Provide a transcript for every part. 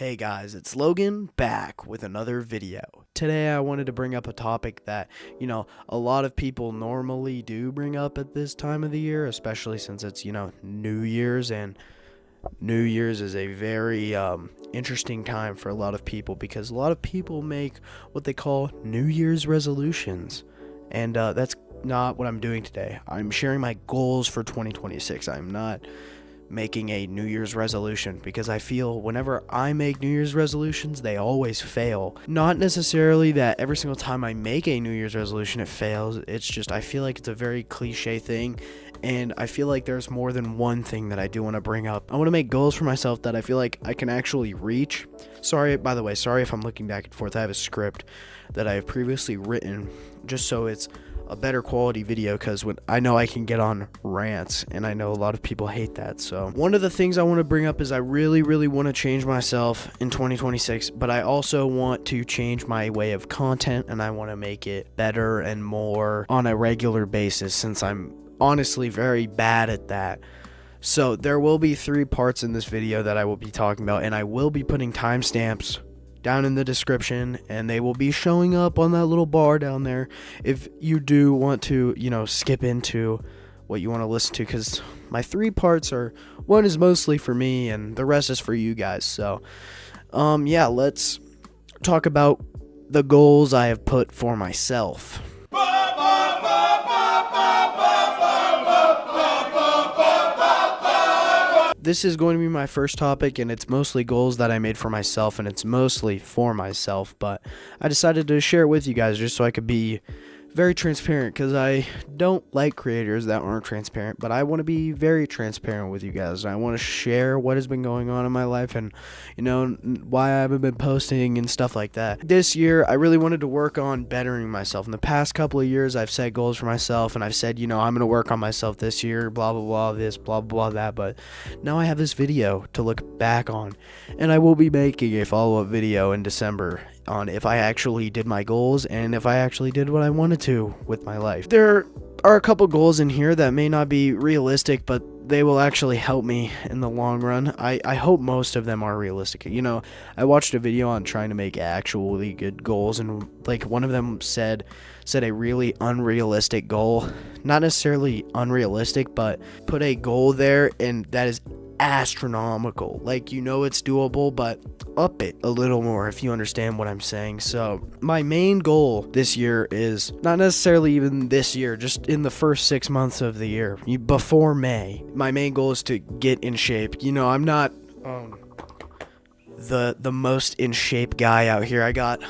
Hey guys, it's Logan back with another video. Today I wanted to bring up a topic that, a lot of people normally do bring up at this time of the year, especially since it's, New Year's, and New Year's is a very interesting time for a lot of people because a lot of people make what they call New Year's resolutions. And that's not what I'm doing today. I'm sharing my goals for 2026. I'm not making a New Year's resolution because I feel whenever I make New Year's resolutions, they always fail. Not necessarily that every single time I make a New Year's resolution it fails. It's just I feel like it's a very cliche thing, and I feel like there's more than one thing that I do want to bring up. I want to make goals for myself that I feel like I can actually reach. Sorry, by the way, sorry if I'm looking back and forth. I have a script that I have previously written just so it's a better quality video, because when I know I can get on rants, and I know a lot of people hate that. So one of the things I want to bring up is I really want to change myself in 2026, but I also want to change my way of content, and I want to make it better and more on a regular basis, since I'm honestly very bad at that. So there will be 3 parts in this video that I will be talking about, and I will be putting timestamps down in the description, and they will be showing up on that little bar down there if you do want to, skip into what you want to listen to, because my 3 parts are, one is mostly for me and the rest is for you guys. So yeah, let's talk about the goals I have put for myself. This is going to be my first topic, and it's mostly goals that I made for myself, and it's mostly for myself, but I decided to share it with you guys just so I could be very transparent, because I don't like creators that aren't transparent, but I want to be very transparent with you guys. I want to share what has been going on in my life and, why I haven't been posting and stuff like that. This year, I really wanted to work on bettering myself. In the past couple of years, I've set goals for myself, and I've said, I'm going to work on myself this year, blah, blah, blah, this, blah, blah, blah, that, but now I have this video to look back on, and I will be making a follow-up video in December on if I actually did my goals and if I actually did what I wanted to with my life. There are a couple goals in here that may not be realistic, but they will actually help me in the long run. I hope most of them are realistic. I watched a video on trying to make actually good goals, and like one of them said a really unrealistic goal. Not necessarily unrealistic, but put a goal there and that is astronomical. Like, it's doable, but up it a little more, if you understand what I'm saying. So my main goal this year is not necessarily even this year, just in the first 6 months of the year, before May. My main goal is to get in shape. I'm not the most in shape guy out here. I got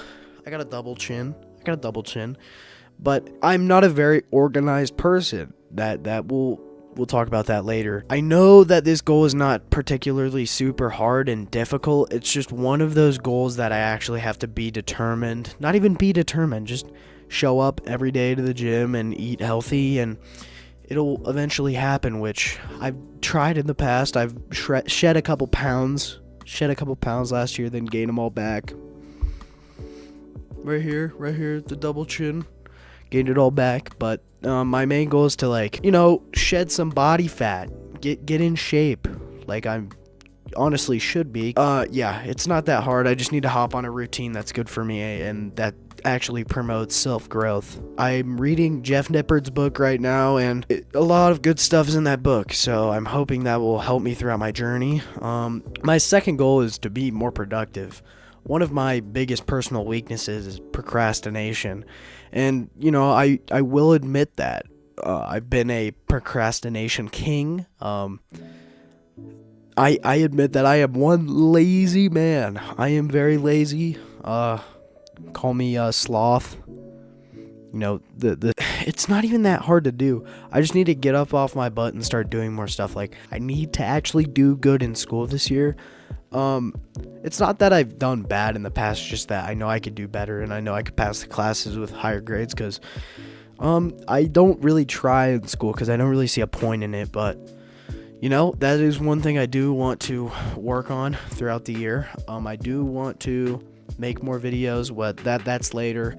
a double chin. But I'm not a very organized person. We'll talk about that later. I know that this goal is not particularly super hard and difficult. It's just one of those goals that I actually have to be determined. Not even be determined, just show up every day to the gym and eat healthy, and it'll eventually happen, which I've tried in the past. I've shed a couple pounds last year, then gained them all back. Right here, the double chin. Gained it all back, but my main goal is to shed some body fat, get in shape like I'm honestly should be. Yeah, it's not that hard. I just need to hop on a routine that's good for me and that actually promotes self-growth. I'm reading Jeff Nippard's book right now, and a lot of good stuff is in that book, so I'm hoping that will help me throughout my journey. My second goal is to be more productive. One of my biggest personal weaknesses is procrastination. And, I will admit that. I've been a procrastination king. I admit that I am one lazy man. I am very lazy. Call me sloth. It's not even that hard to do. I just need to get up off my butt and start doing more stuff. Like, I need to actually do good in school this year. It's not that I've done bad in the past, just that I know I could do better, and I know I could pass the classes with higher grades, because I don't really try in school because I don't really see a point in it. But that is one thing I do want to work on throughout the year. I do want to make more videos. That's later,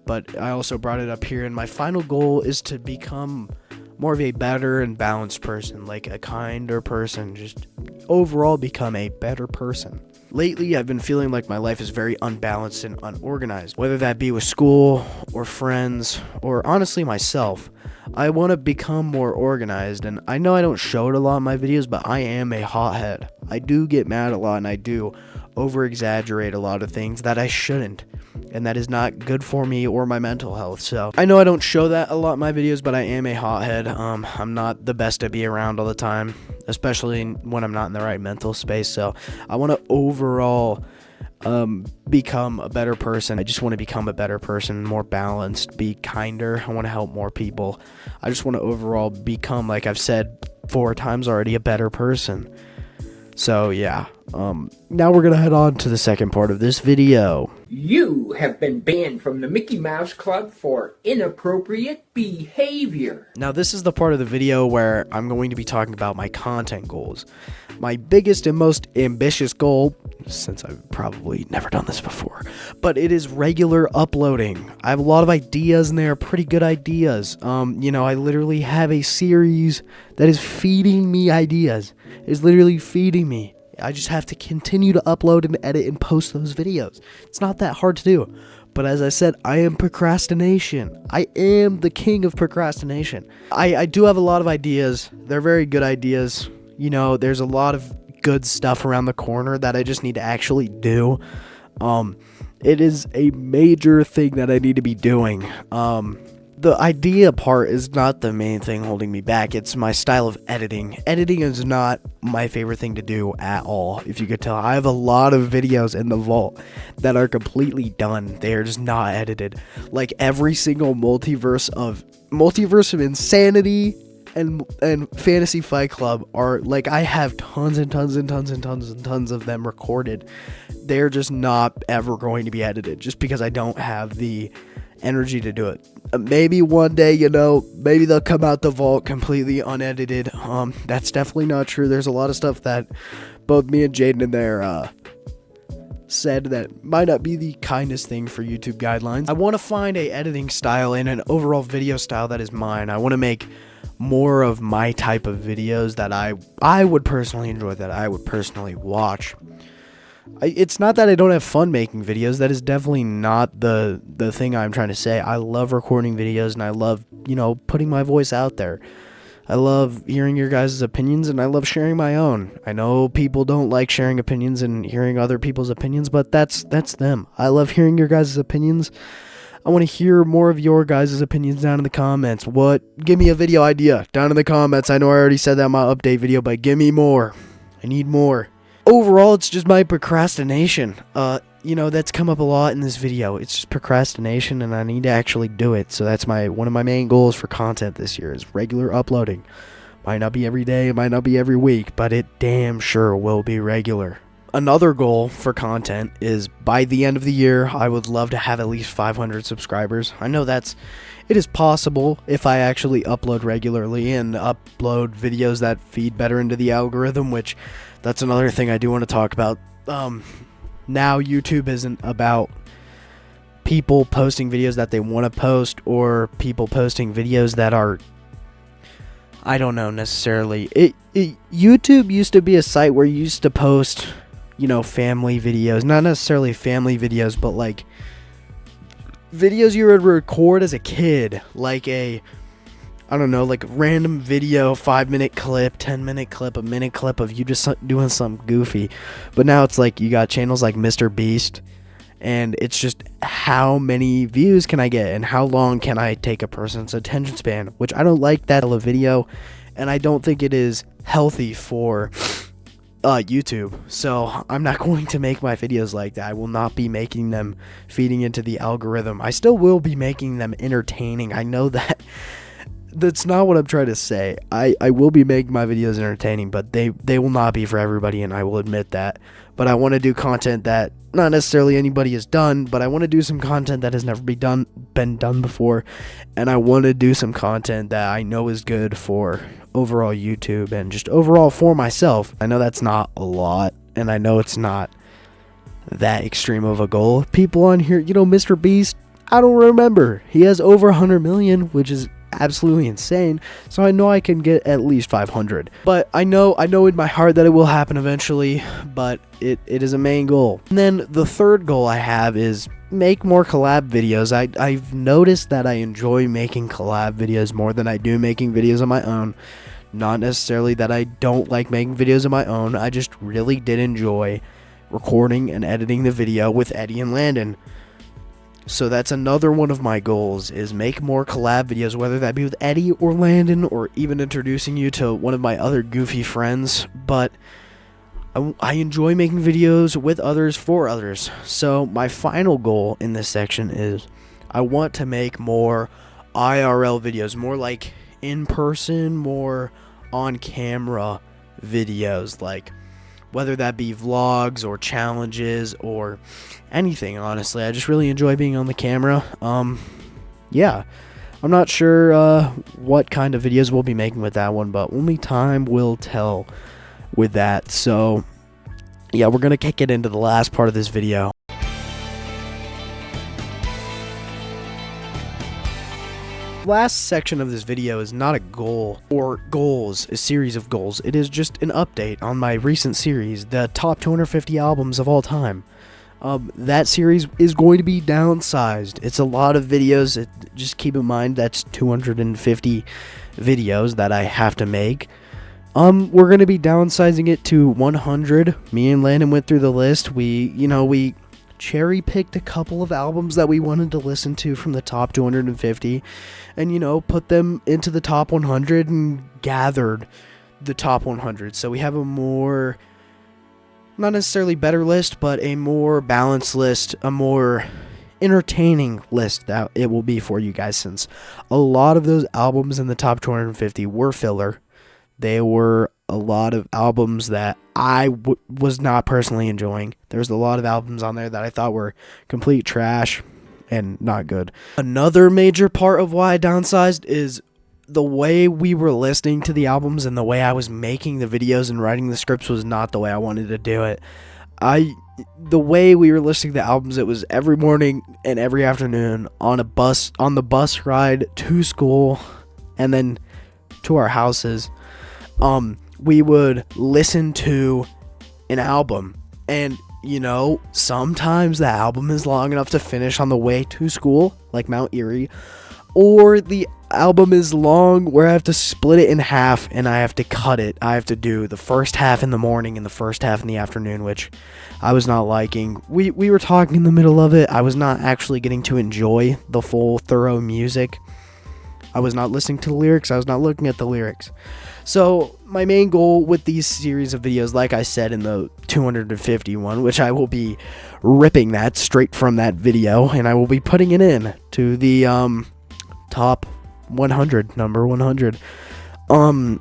but I also brought it up here, and my final goal is to become more of a better and balanced person, like a kinder person, just overall become a better person. Lately, I've been feeling like my life is very unbalanced and unorganized, whether that be with school or friends or honestly myself. I want to become more organized, and I know I don't show it a lot in my videos, but I am a hothead. I do get mad a lot, and I do over-exaggerate a lot of things that I shouldn't, and that is not good for me or my mental health. So I know I don't show that a lot in my videos, but I am a hothead. I'm not the best to be around all the time, especially when I'm not in the right mental space. So I want to overall become a better person. I just want to become a better person, more balanced, be kinder. I want to help more people. I just want to overall become, like I've said 4 times already, a better person. So yeah, now we're gonna head on to the second part of this video. You have been banned from the Mickey Mouse Club for inappropriate behavior. Now this is the part of the video where I'm going to be talking about my content goals. My biggest and most ambitious goal, since I've probably never done this before, but it is regular uploading. I have a lot of ideas and they are pretty good ideas. I literally have a series that is feeding me ideas. It's literally feeding me. I just have to continue to upload and edit and post those videos. It's not that hard to do. But as I said, I am procrastination. I am the king of procrastination. I do have a lot of ideas. They're very good ideas. There's a lot of good stuff around the corner that I just need to actually do. It is a major thing that I need to be doing. The idea part is not the main thing holding me back. It's my style of editing. Editing is not my favorite thing to do at all. If you could tell, I have a lot of videos in the vault that are completely done. They are just not edited. Like every single multiverse of insanity and Fantasy Fight Club are like, I have tons and tons and tons and tons and tons of them recorded. They're just not ever going to be edited just because I don't have the energy to do it. Maybe one day, maybe they'll come out the vault completely unedited. That's definitely not true. There's a lot of stuff that both me and Jaden in there said that might not be the kindest thing for YouTube guidelines. I want to find a editing style and an overall video style that is mine. I want to make more of my type of videos that I would personally enjoy, that I would personally watch. It's not that I don't have fun making videos. That is definitely not the thing I'm trying to say. I love recording videos and I love, putting my voice out there. I love hearing your guys' opinions and I love sharing my own. I know people don't like sharing opinions and hearing other people's opinions, but that's them. I love hearing your guys' opinions. I want to hear more of your guys' opinions down in the comments. Give me a video idea down in the comments. I know I already said that in my update video, but give me more. I need more. Overall, it's just my procrastination. That's come up a lot in this video. It's just procrastination, and I need to actually do it. So that's one of my main goals for content this year is regular uploading. Might not be every day, it might not be every week, but it damn sure will be regular. Another goal for content is by the end of the year, I would love to have at least 500 subscribers. I know it is possible if I actually upload regularly and upload videos that feed better into the algorithm, which that's another thing I do want to talk about. Now YouTube isn't about people posting videos that they want to post or people posting videos that are, I don't know necessarily. YouTube used to be a site where you used to post, family videos, not necessarily family videos, but like videos you would record as a kid, like a random video, 5-minute clip, 10-minute clip, a minute clip of you just doing something goofy. But now it's like you got channels like Mr. Beast, and it's just how many views can I get and how long can I take a person's attention span, which I don't like that of a video, and I don't think it is healthy for YouTube. So I'm not going to make my videos like that. I will not be making them feeding into the algorithm. I still will be making them entertaining. I know that. That's not what I'm trying to say. I will be making my videos entertaining, but they will not be for everybody, and I will admit that. But I want to do content that not necessarily anybody has done, but I want to do some content that has never been done before, and I want to do some content that I know is good for overall YouTube and just overall for myself. I know that's not a lot, and I know it's not that extreme of a goal. People on here, Mr. Beast, I don't remember. He has over 100 million, which is absolutely insane, so I know I can get at least 500. But I know in my heart that it will happen eventually, but it is a main goal. And then the third goal I have is make more collab videos. I've noticed that I enjoy making collab videos more than I do making videos on my own. Not necessarily that I don't like making videos on my own, I just really did enjoy recording and editing the video with Eddie and Landon. So that's another one of my goals, is make more collab videos, whether that be with Eddie or Landon, or even introducing you to one of my other goofy friends. But I enjoy making videos with others for others. So my final goal in this section is I want to make more IRL videos, more like in person, more on camera videos, like whether that be vlogs or challenges or anything. Honestly, I just really enjoy being on the camera. Yeah, I'm not sure what kind of videos we'll be making with that one, but only time will tell with that. So yeah, we're gonna kick it into the last part of this video. Last section of this video is not a goal or goals, a series of goals. It is just an update on my recent series, the top 250 albums of all time. That series is going to be downsized. It's a lot of videos. Just keep in mind that's 250 videos that I have to make. We're going to be downsizing it to 100. Me and Landon went through the list. We cherry picked a couple of albums that we wanted to listen to from the top 250 and put them into the top 100 and gathered the top 100. So we have a more, not necessarily better list, but a more balanced list, a more entertaining list that it will be for you guys, since a lot of those albums in the top 250 were filler. They were a lot of albums that I was not personally enjoying. There's a lot of albums on there that I thought were complete trash and not good. Another major part of why I downsized is the way we were listening to the albums, and the way I was making the videos and writing the scripts was not the way I wanted to do it. The way we were listening to the albums, it was every morning and every afternoon on the bus ride to school and then to our houses. We would listen to an album, and sometimes the album is long enough to finish on the way to school, like Mount Erie, or the album is long where I have to split it in half and I have to cut it. I have to do the first half in the morning and the first half in the afternoon, which I was not liking. We were talking in the middle of it. I was not actually getting to enjoy the full, thorough music. I was not listening to the lyrics. I was not looking at the lyrics. So my main goal with these series of videos, like I said in the 251, which I will be ripping that straight from that video, and I will be putting it in to the top 100, number 100. I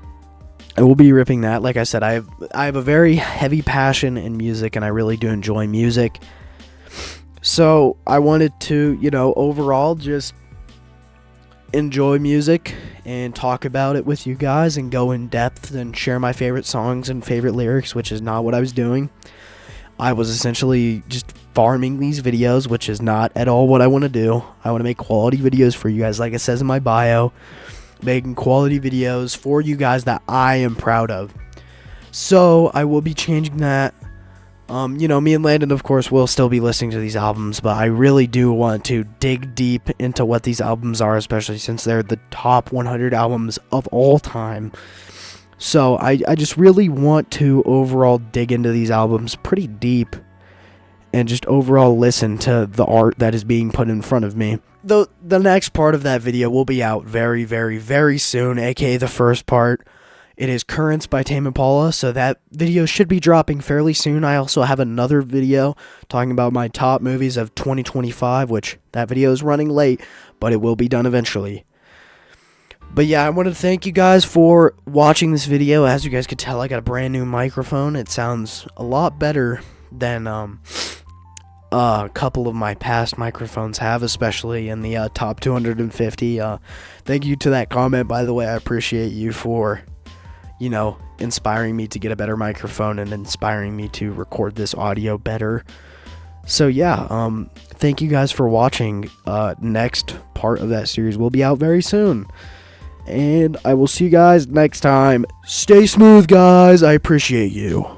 will be ripping that. Like I said, I have a very heavy passion in music, and I really do enjoy music. So I wanted to, overall just enjoy music and talk about it with you guys and go in depth and share my favorite songs and favorite lyrics, which is not what I was doing. I was essentially just farming these videos, which is not at all what I want to do. I want to make quality videos for you guys, like it says in my bio, making quality videos for you guys that I am proud of. So I will be changing that. Me and Landon, of course, will still be listening to these albums, but I really do want to dig deep into what these albums are, especially since they're the top 100 albums of all time. So I just really want to overall dig into these albums pretty deep and just overall listen to the art that is being put in front of me. The next part of that video will be out very, very, very soon, aka the first part. It is Currents by Tame Impala, so that video should be dropping fairly soon. I also have another video talking about my top movies of 2025, which that video is running late, but it will be done eventually. But yeah, I want to thank you guys for watching this video. As you guys could tell, I got a brand new microphone. It sounds a lot better than a couple of my past microphones have, especially in the top 250. Thank you to that comment, by the way. I appreciate you for inspiring me to get a better microphone and inspiring me to record this audio better. So yeah, thank you guys for watching. Next part of that series will be out very soon. And I will see you guys next time. Stay smooth, guys. I appreciate you.